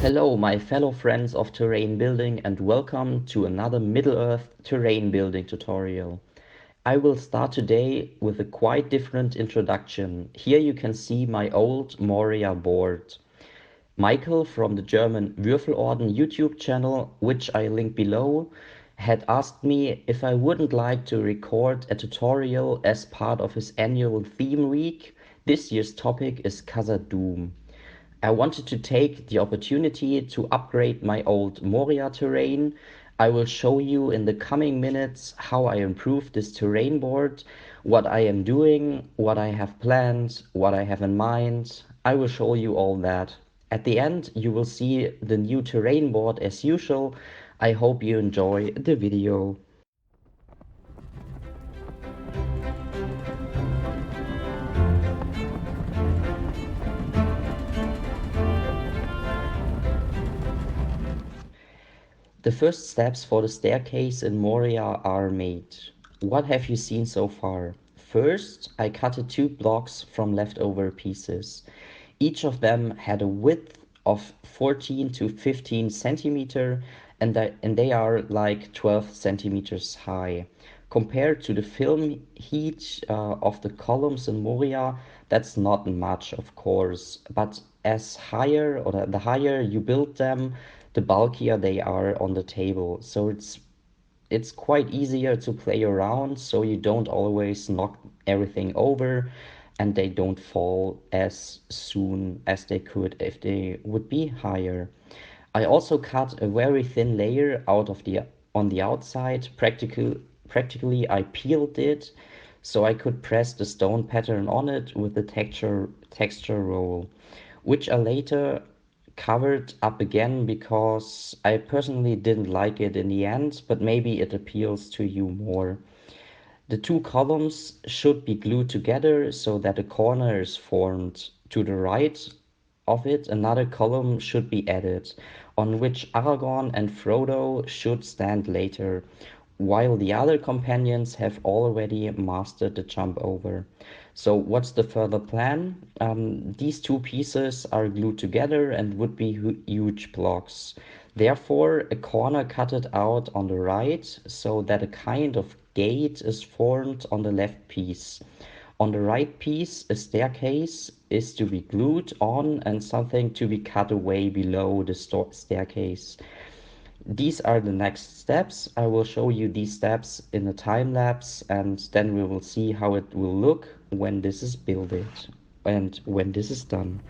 Hello, my fellow friends of terrain building, and welcome to another Middle-earth terrain building tutorial. I will start today with a quite different introduction. Here you can see my old Moria board. Michael from the German Würfelorden YouTube channel, which I link below, had asked me if I wouldn't like to record a tutorial as part of his annual theme week. This year's topic is Khazad-dûm. I wanted to take the opportunity to upgrade my old Moria terrain. I will show you in the coming minutes how I improved this terrain board, what I am doing, what I have planned, what I have in mind. I will show you all that. At the end, you will see the new terrain board as usual. I hope you enjoy the video. The first steps for the staircase in Moria are made. What have you seen so far? First, I cut 2 blocks from leftover pieces. Each of them had a width of 14 to 15 centimeter and they are like 12 centimeters high. Compared to the film height of the columns in Moria, that's not much, of course, but as higher or the higher you build them, the bulkier they are on the table. So it's quite easier to play around, so you don't always knock everything over and they don't fall as soon as they could if they would be higher. I also cut a very thin layer out of the on the outside. Practically I peeled it so I could press the stone pattern on it with the texture roll, which I later covered up again because I personally didn't like it in the end, but maybe it appeals to you more. The two columns should be glued together so that a corner is formed. To the right of it, another column should be added, on which Aragorn and Frodo should stand later, while the other companions have already mastered the jump over. So what's the further plan? These two pieces are glued together and would be huge blocks. Therefore, a corner cut it out on the right so that a kind of gate is formed on the left piece. On the right piece, a staircase is to be glued on and something to be cut away below the staircase. These are the next steps. I will show you these steps in a time lapse and then we will see how it will look when this is built and when this is done.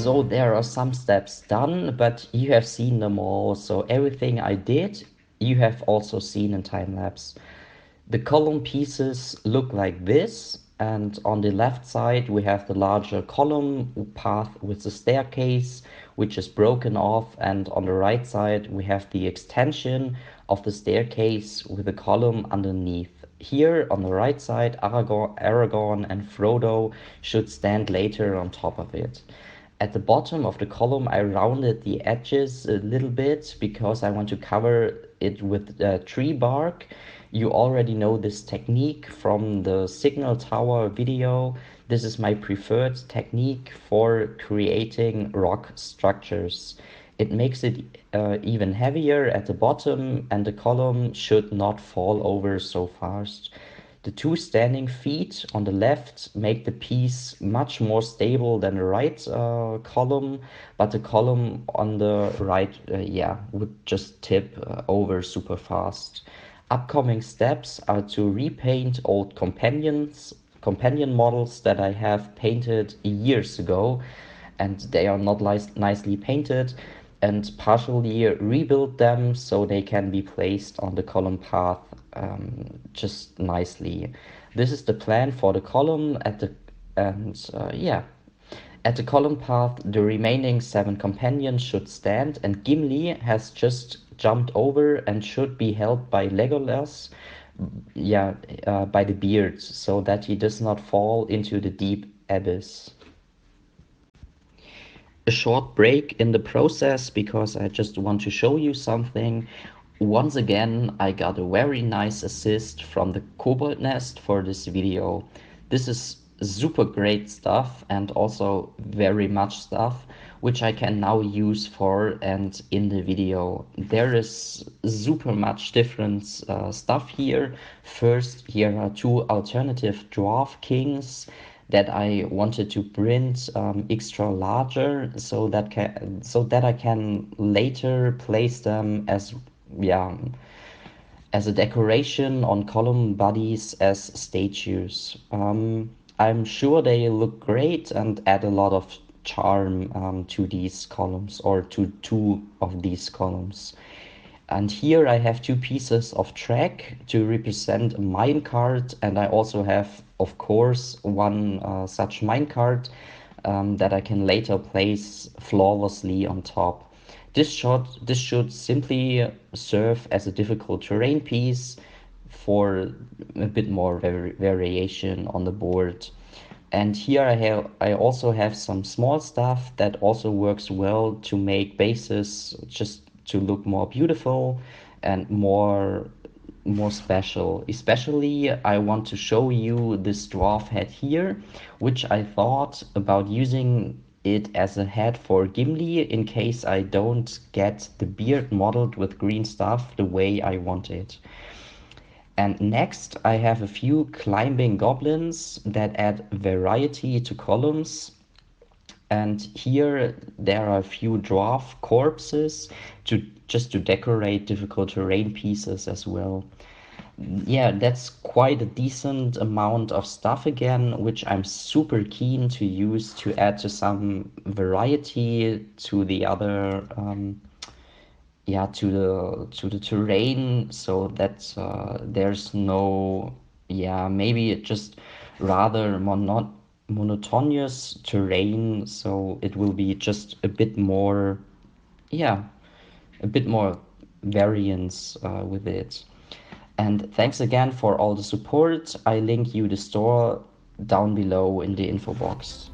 So there are some steps done, but you have seen them all. So everything I did, you have also seen in time lapse. The column pieces look like this, and on the left side we have the larger column path with the staircase, which is broken off, and on the right side we have the extension of the staircase with a column underneath. Here on the right side, Aragorn and Frodo should stand later on top of it. At the bottom of the column, I rounded the edges a little bit because I want to cover it with tree bark. You already know this technique from the Signal Tower video. This is my preferred technique for creating rock structures. It makes it even heavier at the bottom, and the column should not fall over so fast. The two standing feet on the left make the piece much more stable than the right column, but the column on the right, yeah, would just tip over super fast. Upcoming steps are to repaint old companion models that I have painted years ago, and they are not nicely painted, and partially rebuild them so they can be placed on the column path just nicely. This is the plan for the column at the and yeah. At the column path, the remaining seven companions should stand, and Gimli has just jumped over and should be held by Legolas, yeah, by the beard, so that he does not fall into the deep abyss. A short break in the process because I just want to show you something. Once again, I got a very nice assist from the Kobold Nest for this video. This is super great stuff and also very much stuff which I can now use for and in the video. There is super much different stuff here. First, here are two alternative dwarf kings that I wanted to print extra larger so that I can later place them as, yeah, as a decoration on column bodies as statues. I'm sure they look great and add a lot of charm to these columns, or to two of these columns. And here I have two pieces of track to represent a minecart, and I also have, of course, one such minecart that I can later place flawlessly on top. This should simply serve as a difficult terrain piece for a bit more variation on the board. And here I also have some small stuff that also works well to make bases just to look more beautiful and more special. Especially I want to show you this dwarf head here, which I thought about using it as a head for Gimli in case I don't get the beard modeled with green stuff the way I want it. And next, I have a few climbing goblins that add variety to columns. And here there are a few dwarf corpses to decorate difficult terrain pieces as well. Yeah, that's quite a decent amount of stuff again, which I'm super keen to use to add to some variety to the other yeah, to the terrain, so that there's no, yeah, maybe it just rather monotonous terrain, so it will be just a bit more, yeah, a bit more variance with it. And thanks again for all the support. I link you the store down below in the info box.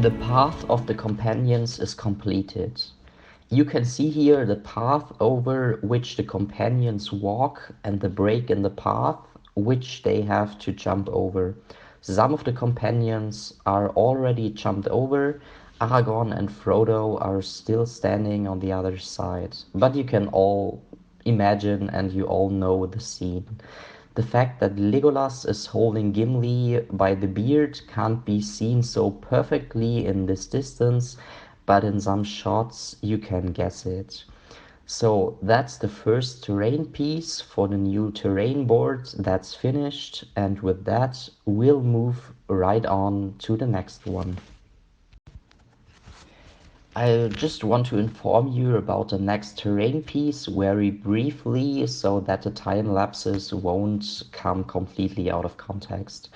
The path of the companions is completed. You can see here the path over which the companions walk and the break in the path which they have to jump over. Some of the companions are already jumped over. Aragorn and Frodo are still standing on the other side. But you can all imagine and you all know the scene. The fact that Legolas is holding Gimli by the beard can't be seen so perfectly in this distance, but in some shots you can guess it. So that's the first terrain piece for the new terrain board that's finished, and with that we'll move right on to the next one. I just want to inform you about the next terrain piece very briefly so that the time lapses won't come completely out of context.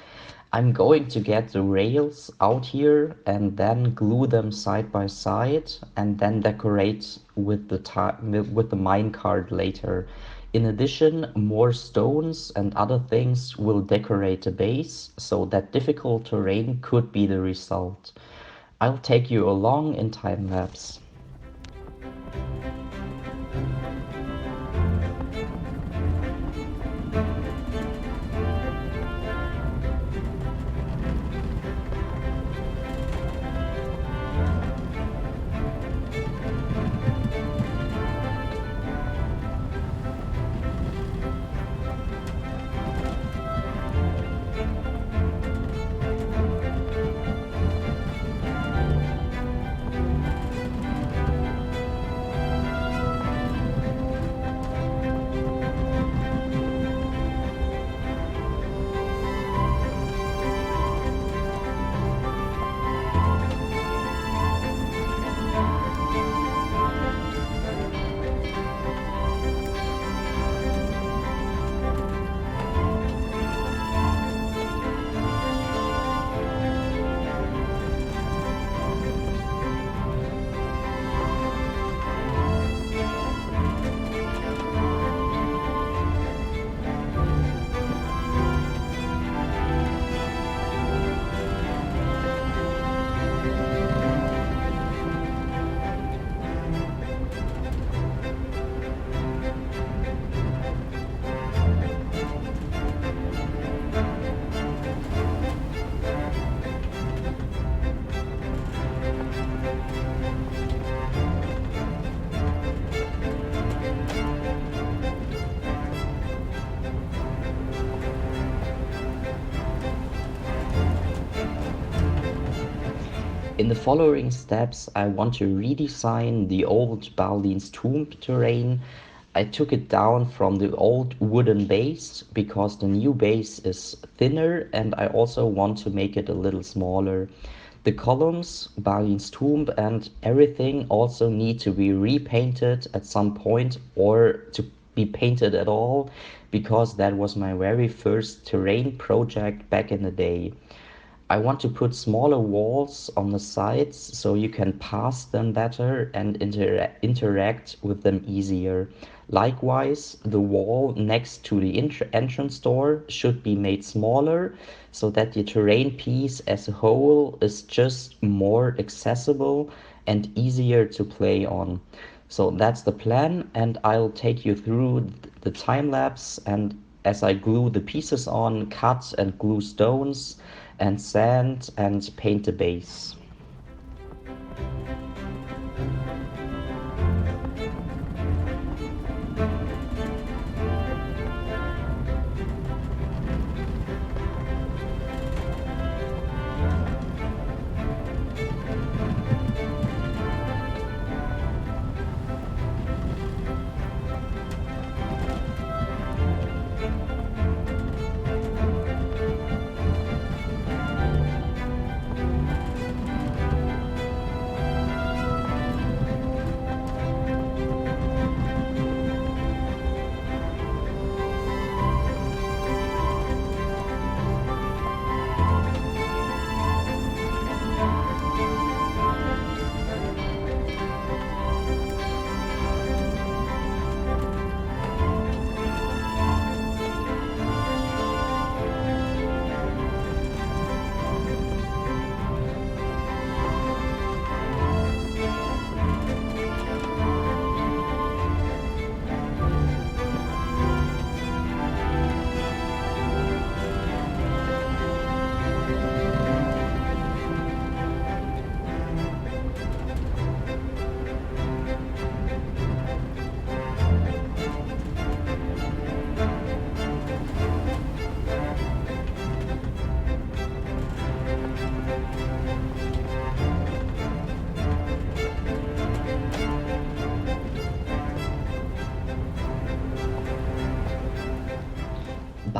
I'm going to get the rails out here and then glue them side by side and then decorate with the minecart later. In addition, more stones and other things will decorate the base, so that difficult terrain could be the result. I'll take you along in time lapse. In the following steps, I want to redesign the old Balin's tomb terrain. I took it down from the old wooden base because the new base is thinner and I also want to make it a little smaller. The columns, Balin's tomb and everything also need to be repainted at some point or to be painted at all because that was my very first terrain project back in the day. I want to put smaller walls on the sides so you can pass them better and interact with them easier. Likewise, the wall next to the entrance door should be made smaller so that the terrain piece as a whole is just more accessible and easier to play on. So that's the plan, and I'll take you through the time lapse and as I glue the pieces on, cut and glue stones and sand and paint the base.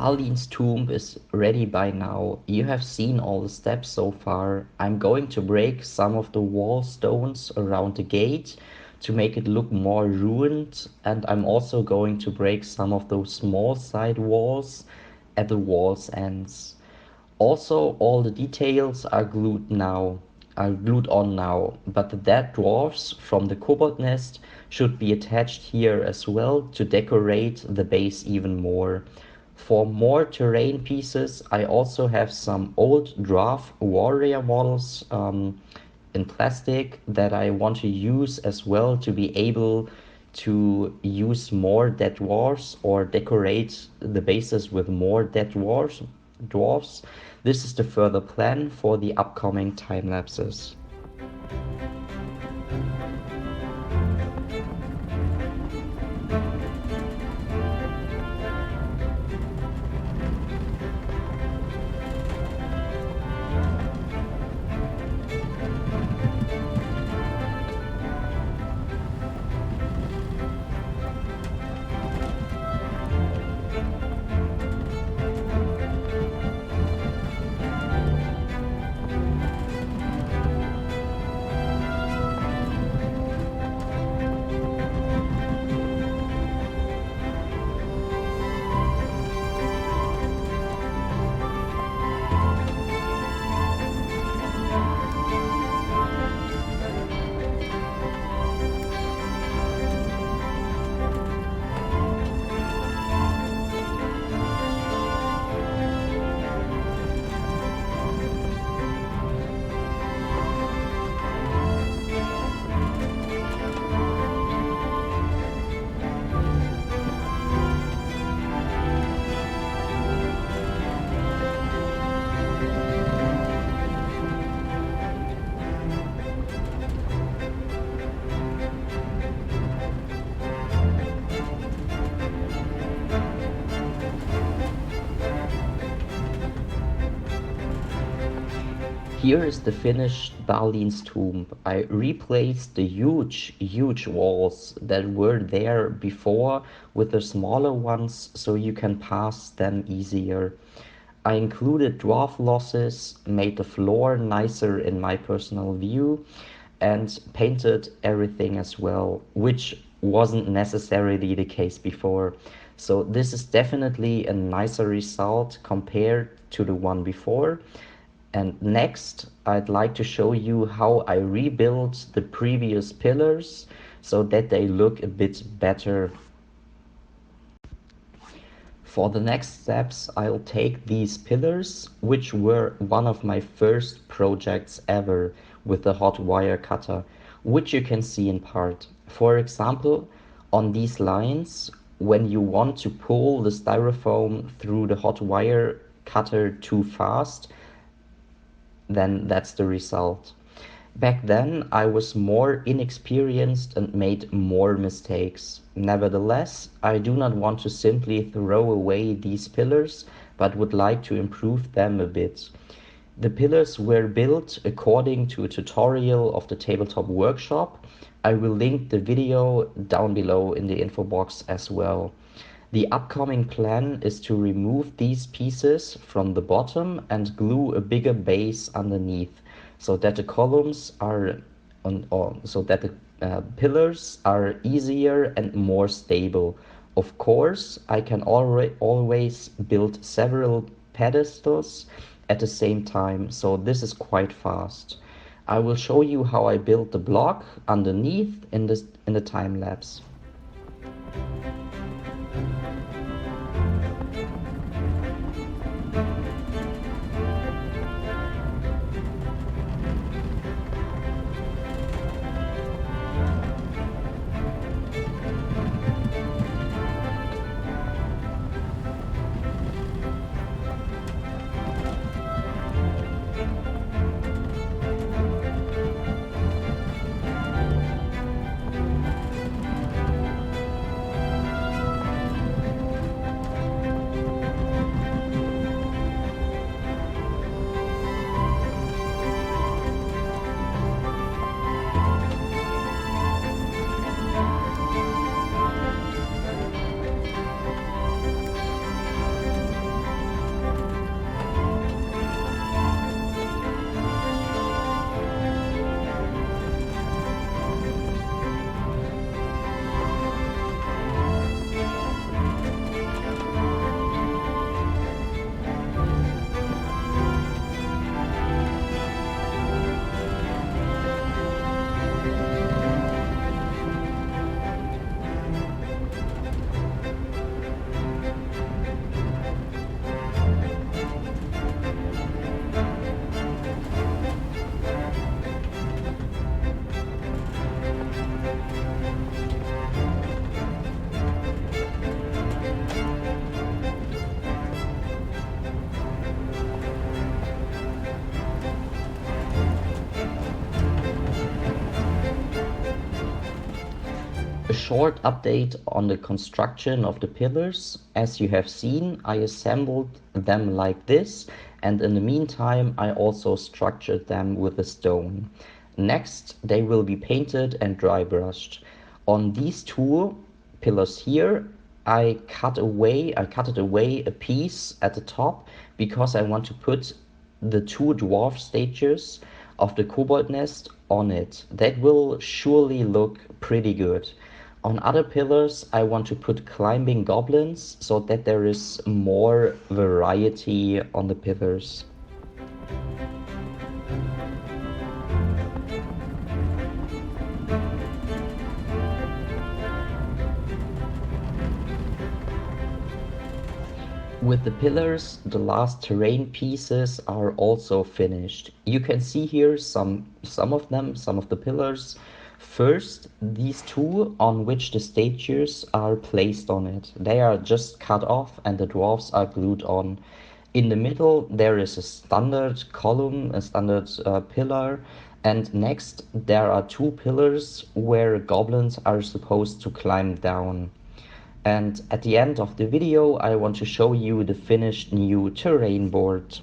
Balin's tomb is ready by now. You have seen all the steps so far. I'm going to break some of the wall stones around the gate to make it look more ruined, and I'm also going to break some of those small side walls at the wall's ends. Also, all the details are glued on now, but the dead dwarfs from the kobold nest should be attached here as well to decorate the base even more. For more terrain pieces, I also have some old dwarf warrior models in plastic that I want to use as well to be able to use more dead dwarfs or decorate the bases with more dead dwarfs. This is the further plan for the upcoming time lapses. Here is the finished Balin's tomb. I replaced the huge walls that were there before with the smaller ones so you can pass them easier. I included dwarf losses, made the floor nicer in my personal view, and painted everything as well, which wasn't necessarily the case before. So this is definitely a nicer result compared to the one before. And next, I'd like to show you how I rebuilt the previous pillars so that they look a bit better. For the next steps, I'll take these pillars, which were one of my first projects ever with the hot wire cutter, which you can see in part. For example, on these lines, when you want to pull the styrofoam through the hot wire cutter too fast, then that's the result. Back then, I was more inexperienced and made more mistakes. Nevertheless, I do not want to simply throw away these pillars, but would like to improve them a bit. The pillars were built according to a tutorial of the Tabletop workshop. I will link the video down below in the info box as well. The upcoming plan is to remove these pieces from the bottom and glue a bigger base underneath so that the columns are so that the pillars are easier and more stable. Of course, I can always build several pedestals at the same time, so this is quite fast. I will show you how I built the block underneath in the time lapse. short update on the construction of the pillars. As you have seen, I assembled them like this, and in the meantime I also structured them with a stone. Next, they will be painted and dry brushed. On these two pillars here, I cut it away a piece at the top because I want to put the two dwarf statues of the kobold nest on it. That will surely look pretty good. On other pillars, I want to put climbing goblins so that there is more variety on the pillars. With the pillars, the last terrain pieces are also finished. You can see here some of them, some of the pillars. First, these two on which the statues are placed on it. They are just cut off and the dwarfs are glued on. In the middle, there is a standard column, a standard pillar, and next there are two pillars where goblins are supposed to climb down. And at the end of the video, I want to show you the finished new terrain board.